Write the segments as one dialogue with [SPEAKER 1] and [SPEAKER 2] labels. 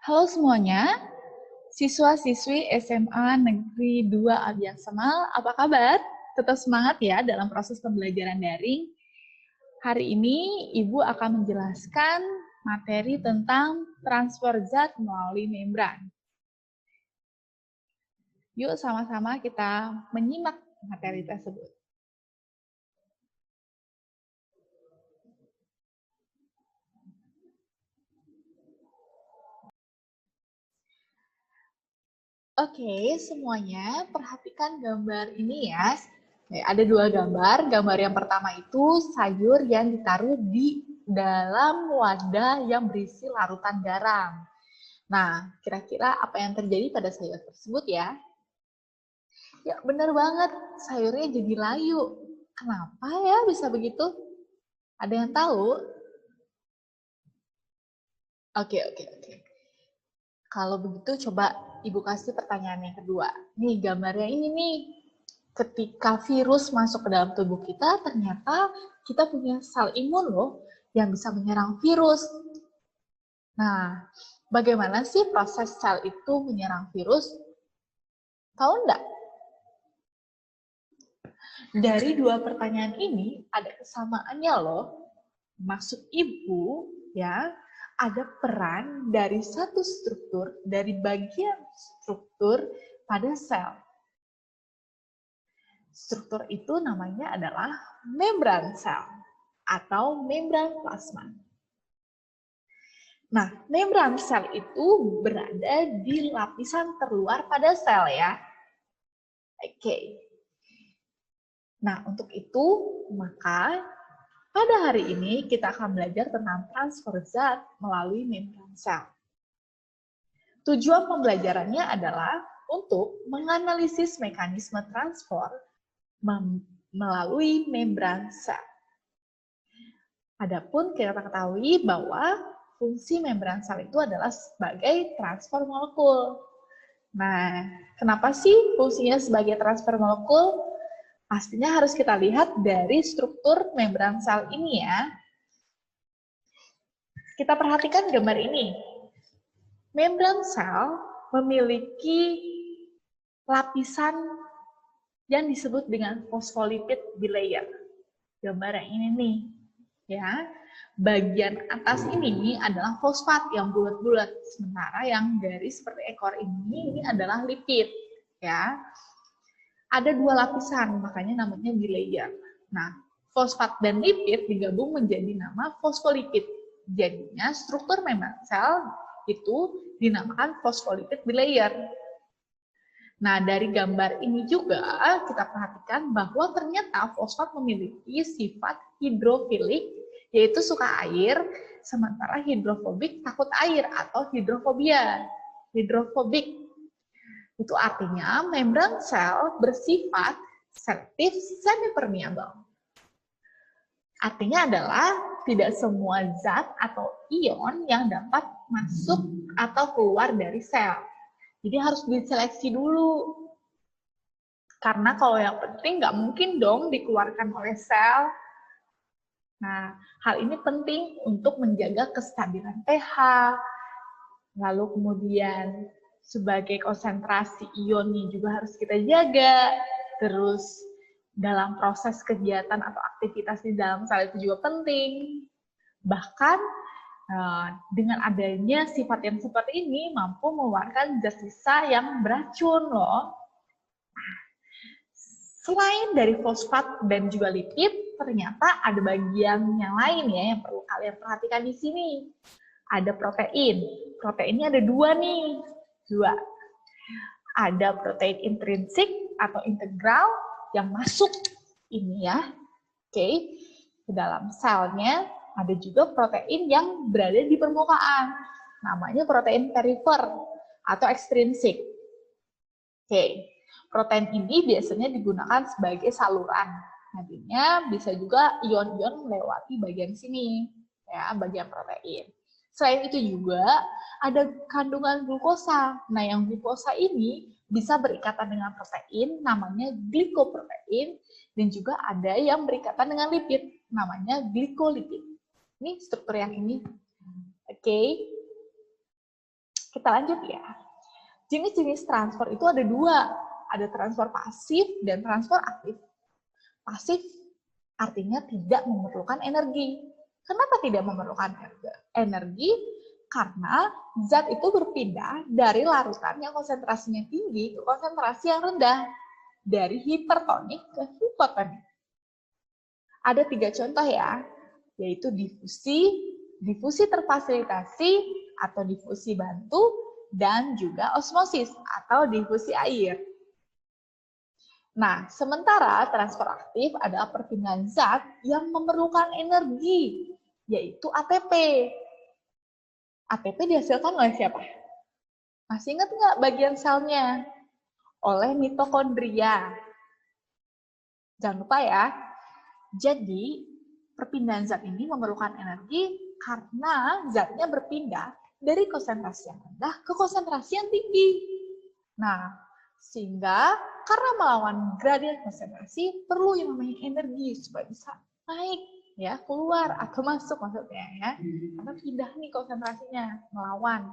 [SPEAKER 1] Halo semuanya, siswa-siswi SMA Negeri 2 Abdiang Semal, apa kabar? Tetap semangat ya dalam proses pembelajaran daring. Hari ini Ibu akan menjelaskan materi tentang transfer zat melalui membran. Yuk sama-sama kita menyimak materi tersebut. Oke, semuanya perhatikan gambar ini ya. Ada dua gambar. Gambar yang pertama itu sayur yang ditaruh di dalam wadah yang berisi larutan garam. Nah, kira-kira apa yang terjadi pada sayur tersebut ya? Ya, benar banget. Sayurnya jadi layu. Kenapa ya bisa begitu? Ada yang tahu? Oke. Kalau begitu coba Ibu kasih pertanyaan yang kedua. Nih gambarnya ini nih. Ketika virus masuk ke dalam tubuh kita, ternyata kita punya sel imun loh yang bisa menyerang virus. Nah, bagaimana sih proses sel itu menyerang virus? Tahu enggak? Dari dua pertanyaan ini ada kesamaannya loh. Maksud Ibu ya, ada peran dari satu struktur, dari bagian struktur pada sel. Struktur itu namanya adalah membran sel atau membran plasma. Nah, membran sel itu berada di lapisan terluar pada sel ya. Oke. Nah, untuk itu maka pada hari ini kita akan belajar tentang transfer zat melalui membran sel. Tujuan pembelajarannya adalah untuk menganalisis mekanisme transfer melalui membran sel. Adapun kita ketahui bahwa fungsi membran sel itu adalah sebagai transfer molekul. Nah, kenapa sih fungsinya sebagai transfer molekul? Pastinya harus kita lihat dari struktur membran sel ini ya. Kita perhatikan gambar ini. Membran sel memiliki lapisan yang disebut dengan fosfolipid bilayer. Gambar yang ini nih, ya. Bagian atas ini adalah fosfat yang bulat-bulat, sementara yang garis seperti ekor ini adalah lipid, ya. Ada dua lapisan, makanya namanya bilayer. Nah, fosfat dan lipid digabung menjadi nama fosfolipid. Jadinya struktur membran sel itu dinamakan fosfolipid bilayer. Nah, dari gambar ini juga kita perhatikan bahwa ternyata fosfat memiliki sifat hidrofilik, yaitu suka air, sementara hidrofobik takut air atau hidrofobia. Hidrofobik itu artinya membran sel bersifat selektif semi-permeable. Artinya adalah tidak semua zat atau ion yang dapat masuk atau keluar dari sel. Jadi harus diseleksi dulu. Karena kalau yang penting nggak mungkin dong dikeluarkan oleh sel. Nah, hal ini penting untuk menjaga kestabilan pH, lalu kemudian sebagai konsentrasi ionnya juga harus kita jaga. Terus dalam proses kegiatan atau aktivitas di dalam sel itu juga penting. Bahkan dengan adanya sifat yang seperti ini mampu mengeluarkan zat sisa yang beracun loh. Selain dari fosfat dan juga lipid, ternyata ada bagian yang lain ya yang perlu kalian perhatikan di sini. Ada protein. Proteinnya ada dua nih. Dua. Ada protein intrinsik atau integral yang masuk ini ya. Oke. Ke dalam selnya ada juga protein yang berada di permukaan. Namanya protein perifer atau ekstrinsik. Oke. Protein ini biasanya digunakan sebagai saluran. Nantinya bisa juga ion-ion melewati bagian sini, ya, bagian protein. Selain itu juga ada kandungan glukosa. Nah, yang glukosa ini bisa berikatan dengan protein, namanya glikoprotein, dan juga ada yang berikatan dengan lipid, namanya glikolipid. Ini struktur yang ini. Oke. Kita lanjut ya. Jenis-jenis transfer itu ada dua. Ada transfer pasif dan transfer aktif. Pasif artinya tidak memerlukan energi. Kenapa tidak memerlukan energi? Karena zat itu berpindah dari larutan yang konsentrasinya tinggi ke konsentrasi yang rendah. Dari hipertonik ke hipotonik. Ada 3 contoh ya, yaitu difusi, difusi terfasilitasi atau difusi bantu, dan juga osmosis atau difusi air. Nah, sementara transfer aktif adalah perpindahan zat yang memerlukan energi, yaitu ATP. ATP dihasilkan oleh siapa? Masih ingat nggak bagian selnya? Oleh mitokondria. Jangan lupa ya. Jadi, perpindahan zat ini memerlukan energi karena zatnya berpindah dari konsentrasi yang rendah ke konsentrasi yang tinggi. Nah, sehingga karena melawan gradien konsentrasi perlu yang namanya energi supaya bisa naik, ya, keluar atau masuk maksudnya ya. Karena pindah nih konsentrasinya, melawan.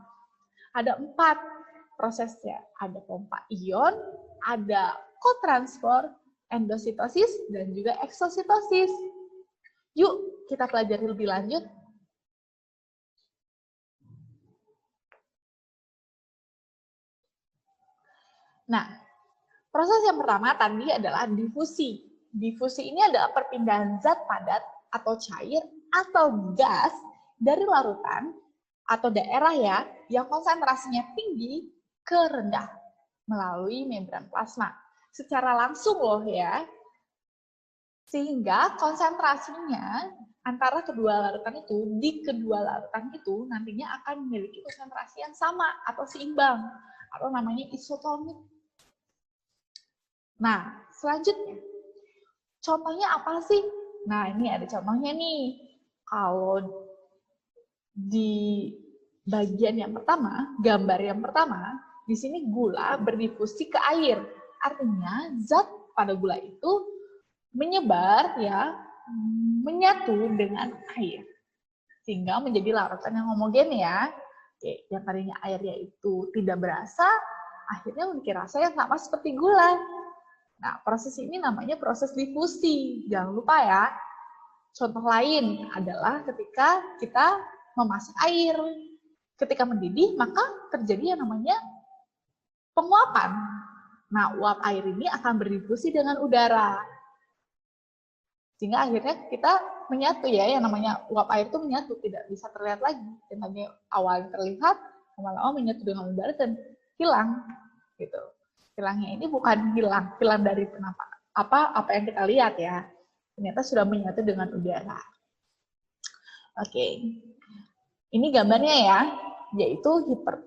[SPEAKER 1] Ada 4 prosesnya. Ada pompa ion, ada kotransfer, endositosis, dan juga eksositosis. Yuk, kita pelajari lebih lanjut. Nah, proses yang pertama tadi adalah difusi. Difusi ini adalah perpindahan zat padat atau cair atau gas dari larutan atau daerah ya yang konsentrasinya tinggi ke rendah melalui membran plasma. Secara langsung loh ya. Sehingga konsentrasinya antara kedua larutan itu, di kedua larutan itu nantinya akan memiliki konsentrasi yang sama atau seimbang atau namanya isotonik. Nah, selanjutnya, contohnya apa sih? Nah, ini ada contohnya nih. Kalau di bagian yang pertama, gambar yang pertama, di sini gula berdifusi ke air. Artinya, zat pada gula itu menyebar, ya, menyatu dengan air. Sehingga menjadi larutan yang homogen ya. Oke, yang tadinya airnya itu tidak berasa, akhirnya memiliki rasa yang sama seperti gula. Nah, proses ini namanya proses difusi. Jangan lupa ya. Contoh lain adalah ketika kita memasak air. Ketika mendidih, maka terjadi yang namanya penguapan. Nah, uap air ini akan berdifusi dengan udara. Sehingga akhirnya kita menyatu ya, yang namanya uap air itu menyatu, tidak bisa terlihat lagi. Yang tadinya awalnya terlihat, lama-lama menyatu dengan udara dan hilang. Gitu. Hilangnya ini bukan hilang dari apa yang kita lihat ya. Ternyata sudah menyatu dengan udara. Oke. Ini gambarnya ya, yaitu hipertonik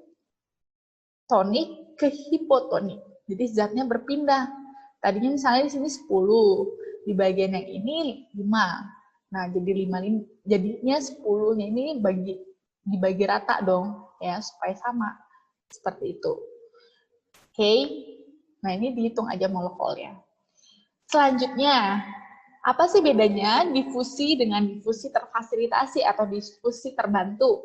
[SPEAKER 1] ke hipotonik. Jadi zatnya berpindah. Tadinya misalnya di sini 10, di bagian yang ini 5. Nah, jadi 5 jadinya 10-nya ini dibagi rata dong ya, supaya sama. Seperti itu. Oke. Nah, ini dihitung aja molekulnya. Selanjutnya, apa sih bedanya difusi dengan difusi terfasilitasi atau difusi terbantu?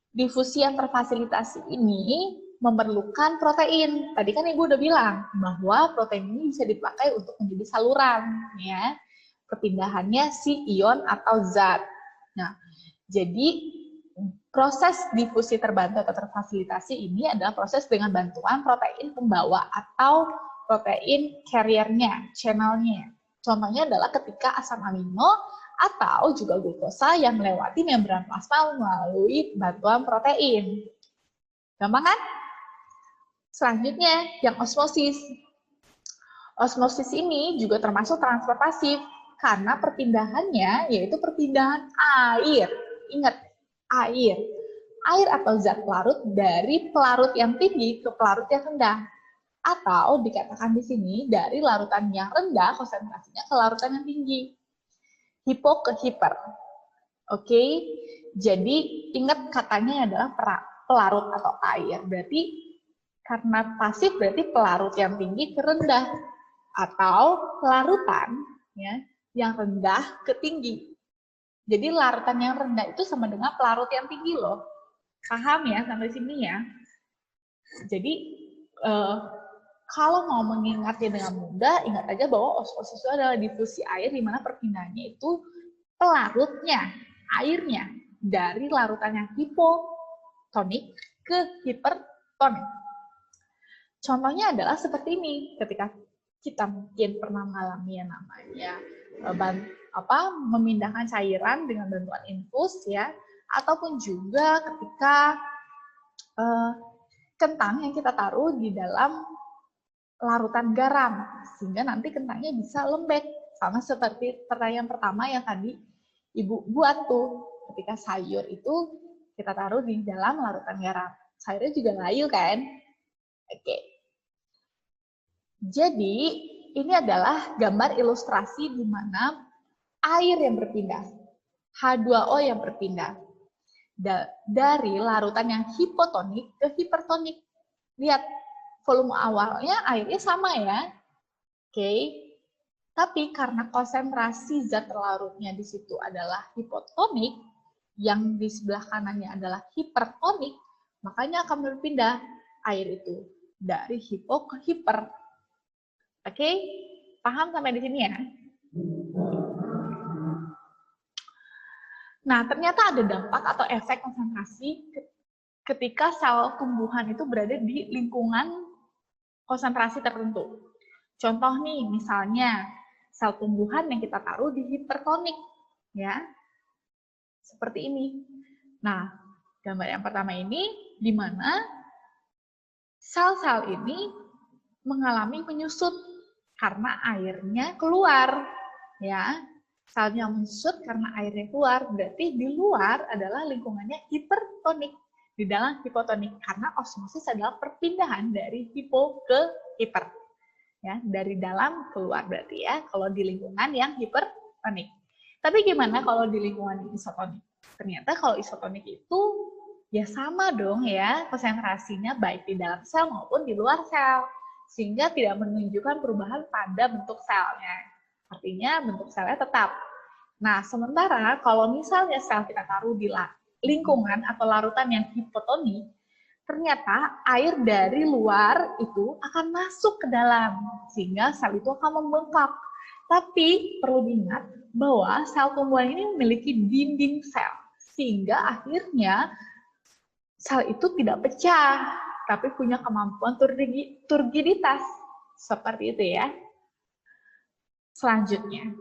[SPEAKER 1] Difusi yang terfasilitasi ini memerlukan protein. Tadi kan Ibu udah bilang bahwa protein ini bisa dipakai untuk menjadi saluran, ya. Perpindahannya si ion atau zat. Nah, jadi proses difusi terbantu atau terfasilitasi ini adalah proses dengan bantuan protein pembawa atau protein carrier-nya, channel-nya. Contohnya adalah ketika asam amino atau juga glukosa yang melewati membran plasma melalui bantuan protein. Gampang kan? Selanjutnya, yang osmosis. Osmosis ini juga termasuk transfer pasif karena perpindahannya yaitu perpindahan air. Ingat, air. Air atau zat pelarut dari pelarut yang tinggi ke pelarut yang rendah. Atau dikatakan di sini dari larutan yang rendah konsentrasinya ke larutan yang tinggi. Hipo ke hiper. Oke, jadi ingat katanya adalah pelarut atau air. Berarti karena pasif berarti pelarut yang tinggi ke rendah. Atau larutan ya, yang rendah ke tinggi. Jadi larutan yang rendah itu sama dengan pelarut yang tinggi loh. Paham ya sampai sini ya? Jadi kalau mau mengingatnya dengan mudah, ingat aja bahwa osmosis itu adalah difusi air di mana perpindahannya itu pelarutnya, airnya dari larutan yang hipotonik ke hipertonik. Contohnya adalah seperti ini, ketika kita mungkin pernah mengalami yang namanya memindahkan cairan dengan bantuan infus ya, ataupun juga ketika kentang yang kita taruh di dalam larutan garam, sehingga nanti kentangnya bisa lembek. Sama seperti pertanyaan pertama yang tadi Ibu buat tuh, ketika sayur itu kita taruh di dalam larutan garam. Sayurnya juga layu kan? Oke. Jadi, ini adalah gambar ilustrasi di mana air yang berpindah, H2O yang berpindah dari larutan yang hipotonik ke hipertonik. Lihat, volume awalnya airnya sama ya, oke. Tapi karena konsentrasi zat terlarutnya di situ adalah hipotonik, yang di sebelah kanannya adalah hipertonik, makanya akan berpindah air itu dari hipo ke hiper. Oke, paham sampai di sini ya? Nah, ternyata ada dampak atau efek konsentrasi ketika sel tumbuhan itu berada di lingkungan konsentrasi tertentu. Contoh nih, misalnya sel tumbuhan yang kita taruh di hipertonik, ya, seperti ini. Nah, gambar yang pertama ini di mana sel-sel ini mengalami menyusut karena airnya keluar, ya. Selnya menyusut karena airnya keluar, berarti di luar adalah lingkungannya hipertonik. Di dalam hipotonik, karena osmosis adalah perpindahan dari hipo ke hiper. Ya, dari dalam keluar berarti ya, kalau di lingkungan yang hipertonik. Tapi gimana kalau di lingkungan isotonik? Ternyata kalau isotonik itu ya sama dong ya, konsentrasinya baik di dalam sel maupun di luar sel. Sehingga tidak menunjukkan perubahan pada bentuk selnya. Artinya bentuk selnya tetap. Nah, sementara kalau misalnya sel kita taruh di lingkungan atau larutan yang hipotonik, ternyata air dari luar itu akan masuk ke dalam, sehingga sel itu akan membengkak. Tapi perlu diingat bahwa sel tumbuhan ini memiliki dinding sel, sehingga akhirnya sel itu tidak pecah, tapi punya kemampuan turgiditas. Seperti itu ya. Selanjutnya,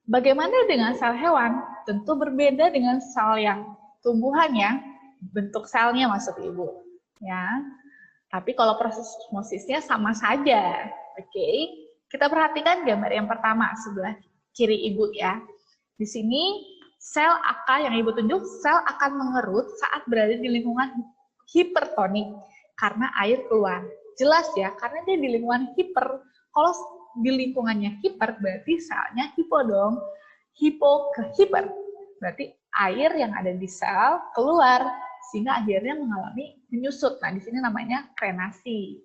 [SPEAKER 1] bagaimana dengan sel hewan? Tentu berbeda dengan sel yang tumbuhan ya, bentuk selnya maksud Ibu. Ya. Tapi kalau proses osmosisnya sama saja. Oke. Kita perhatikan gambar yang pertama sebelah kiri Ibu ya. Di sini sel AK yang Ibu tunjuk, sel akan mengerut saat berada di lingkungan hipertonik karena air keluar. Jelas ya, karena dia di lingkungan hiper. Kalau di lingkungannya hiper berarti selnya hipo dong. Hipo ke hiper. Berarti air yang ada di sel keluar sehingga akhirnya mengalami menyusut. Nah, di sini namanya krenasi.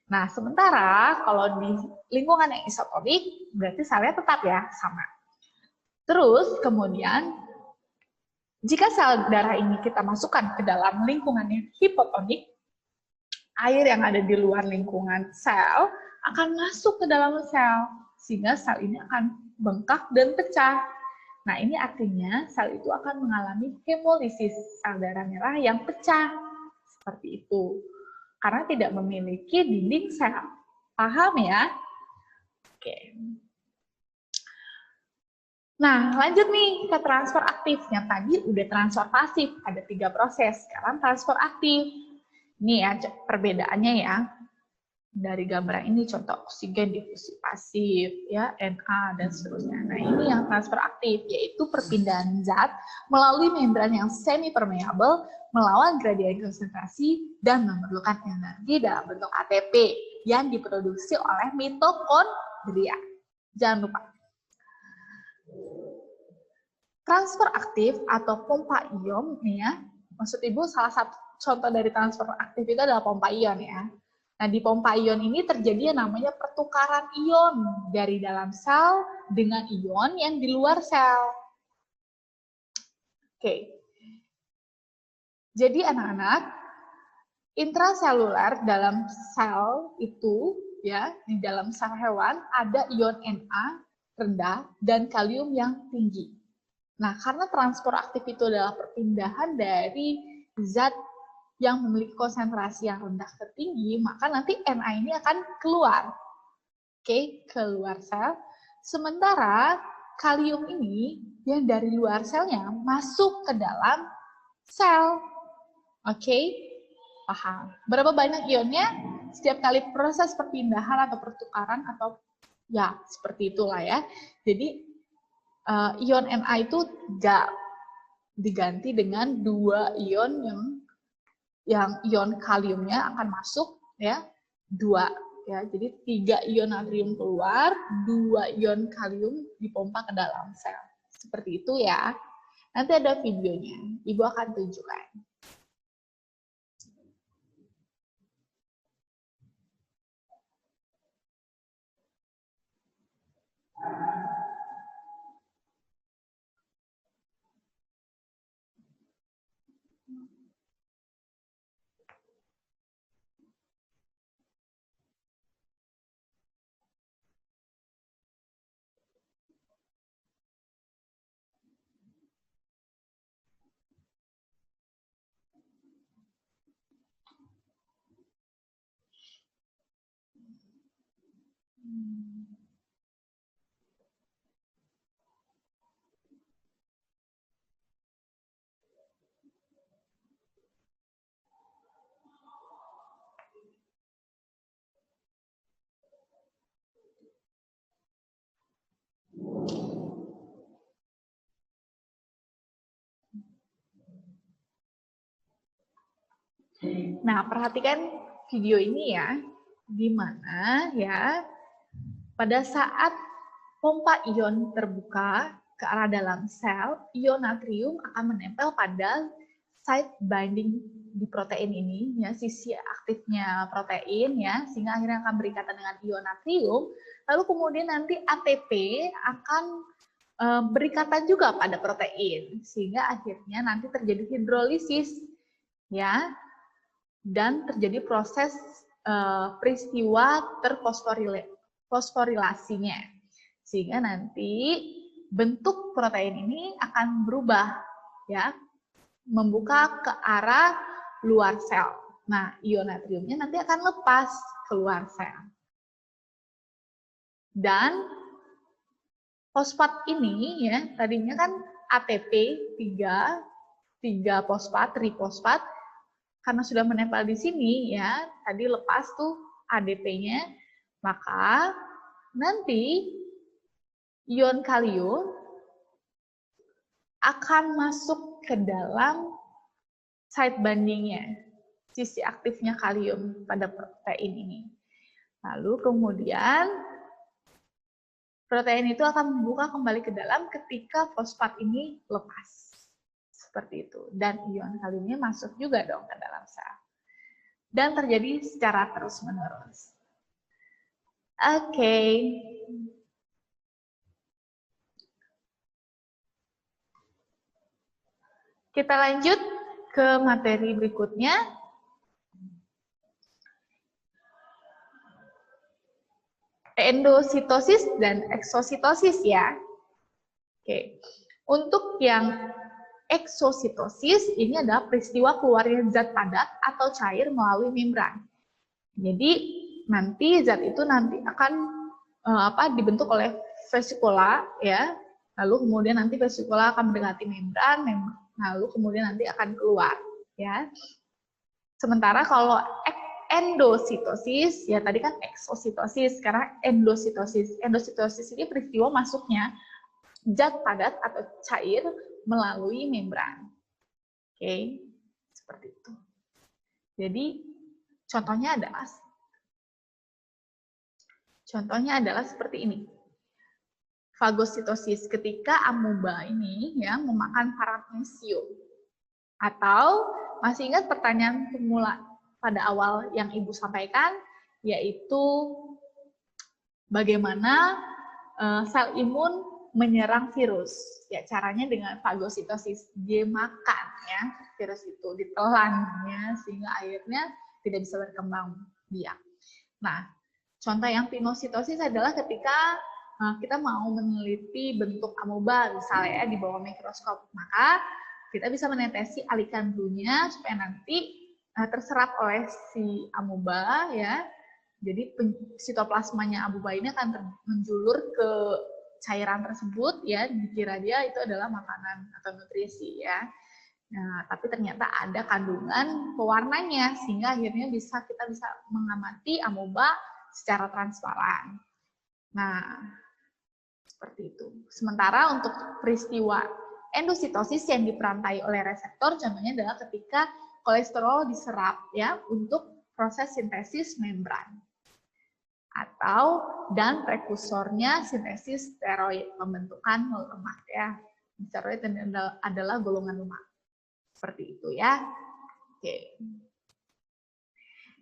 [SPEAKER 1] Nah, sementara kalau di lingkungan yang isotonik berarti selnya tetap ya sama. Terus kemudian jika sel darah ini kita masukkan ke dalam lingkungan yang hipotonik, air yang ada di luar lingkungan sel akan masuk ke dalam sel sehingga sel ini akan bengkak dan pecah. Nah, ini artinya sel itu akan mengalami hemolisis, sel darah merah yang pecah. Seperti itu. Karena tidak memiliki dinding sel. Paham ya? Oke. Nah, lanjut nih ke transfer aktif. Yang tadi udah transfer pasif, ada 3 proses. Sekarang transfer aktif. Ini ya perbedaannya ya. Dari gambar ini contoh oksigen difusi pasif ya, Na dan seterusnya. Nah, ini yang transfer aktif yaitu perpindahan zat melalui membran yang semi permeable melawan gradien konsentrasi dan memerlukan energi dalam bentuk ATP yang diproduksi oleh mitokondria. Jangan lupa. Transfer aktif atau pompa ion nih ya. Maksud Ibu salah satu contoh dari transfer aktif itu adalah pompa ion ya. Nah, di pompa ion ini terjadi yang namanya pertukaran ion dari dalam sel dengan ion yang di luar sel. Oke. Jadi anak-anak, Intraseluler dalam sel itu, ya, di dalam sel hewan ada ion Na rendah dan kalium yang tinggi. Nah, karena transport aktif itu adalah perpindahan dari zat yang memiliki konsentrasi yang rendah ke tinggi, maka nanti Na ini akan keluar. Oke, keluar sel. Sementara kalium ini yang dari luar selnya masuk ke dalam sel. Oke, paham. Berapa banyak ionnya? Setiap kali proses perpindahan atau pertukaran atau ya seperti itulah ya. Jadi ion Na itu diganti dengan 2 ion yang ion kaliumnya akan masuk ya, 2 ya. Jadi 3 ion natrium keluar, 2 ion kalium dipompa ke dalam sel. Seperti itu ya. Nanti ada videonya, Ibu akan tunjukkan. Nah, perhatikan video ini ya, di mana ya pada saat pompa ion terbuka ke arah dalam sel, ion natrium akan menempel pada site binding di protein ini, ya, sisi aktifnya protein ya, sehingga akhirnya akan berikatan dengan ion natrium. Lalu kemudian nanti ATP akan berikatan juga pada protein, sehingga akhirnya nanti terjadi hidrolisis ya, dan terjadi proses peristiwa terfosforilasinya, sehingga nanti bentuk protein ini akan berubah ya, membuka ke arah luar sel. Nah, ion natriumnya nanti akan lepas keluar sel. Dan fosfat ini ya, tadinya kan ATP 3 fosfat, trifosfat, karena sudah menempel di sini ya, tadi lepas tuh ADP-nya, maka nanti ion kalium akan masuk ke dalam site binding-nya, sisi aktifnya kalium pada protein ini. Lalu kemudian protein itu akan membuka kembali ke dalam ketika fosfat ini lepas. Seperti itu. Dan ion kaliumnya masuk juga dong ke dalam sel. Dan terjadi secara terus-menerus. Oke. Kita lanjut ke materi berikutnya. Endositosis dan eksositosis ya. Oke. Untuk yang eksositosis ini adalah peristiwa keluarnya zat padat atau cair melalui membran. Jadi nanti zat itu nanti akan dibentuk oleh vesikula ya. Lalu kemudian nanti vesikula akan mendekati membran, lalu kemudian nanti akan keluar ya. Sementara kalau endositosis ya, tadi kan eksositosis, sekarang endositosis. Endositosis ini peristiwa masuknya zat padat atau cair melalui membran. Oke, seperti itu. Jadi contohnya adalah seperti ini. Fagositosis, ketika amoeba ini ya memakan paramecium. Atau masih ingat pertanyaan pemula pada awal yang Ibu sampaikan, yaitu bagaimana sel imun menyerang virus. Ya, caranya dengan fagositosis, dia makan ya virus itu, ditelannya sehingga akhirnya tidak bisa berkembang biak. Nah, contoh yang pinositosis adalah ketika kita mau meneliti bentuk amoeba misalnya ya, di bawah mikroskop, maka kita bisa menetesi alikan bluenya supaya nanti terserap oleh si amoeba ya. Jadi sitoplasmanya amoeba ini akan menjulur ke cairan tersebut ya, dikira dia itu adalah makanan atau nutrisi ya. Nah, tapi ternyata ada kandungan pewarnanya sehingga akhirnya kita bisa mengamati amoeba secara transparan. Nah, seperti itu. Sementara untuk peristiwa endositosis yang diperantai oleh reseptor, contohnya adalah ketika kolesterol diserap ya untuk proses sintesis membran. Dan prekursornya sintesis steroid, pembentukan lemak ya. Steroid adalah golongan lemak. Seperti itu ya. Oke.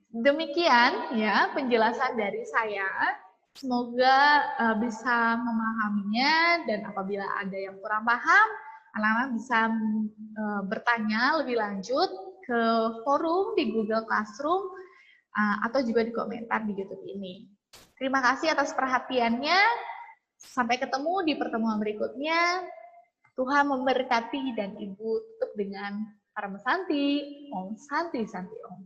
[SPEAKER 1] Demikian ya penjelasan dari saya. Semoga bisa memahaminya, dan apabila ada yang kurang paham, anak-anak bisa bertanya lebih lanjut ke forum di Google Classroom atau juga di komentar di YouTube ini. Terima kasih atas perhatiannya. Sampai ketemu di pertemuan berikutnya. Tuhan memberkati, dan Ibu tutup dengan Parama Santi. Om Santi Santi Om.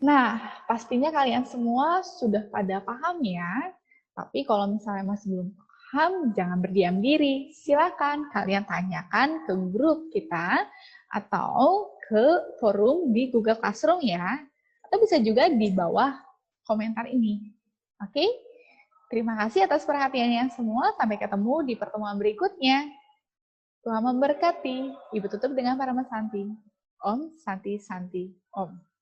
[SPEAKER 1] Nah, pastinya kalian semua sudah pada paham ya. Tapi kalau misalnya masih belum paham, jangan berdiam diri. Silakan kalian tanyakan ke grup kita atau ke forum di Google Classroom ya. Atau bisa juga di bawah komentar ini. Oke? Terima kasih atas perhatiannya semua. Sampai ketemu di pertemuan berikutnya. Tuhan memberkati. Ibu tutup dengan Parama Santi. Om Santi Santi Om.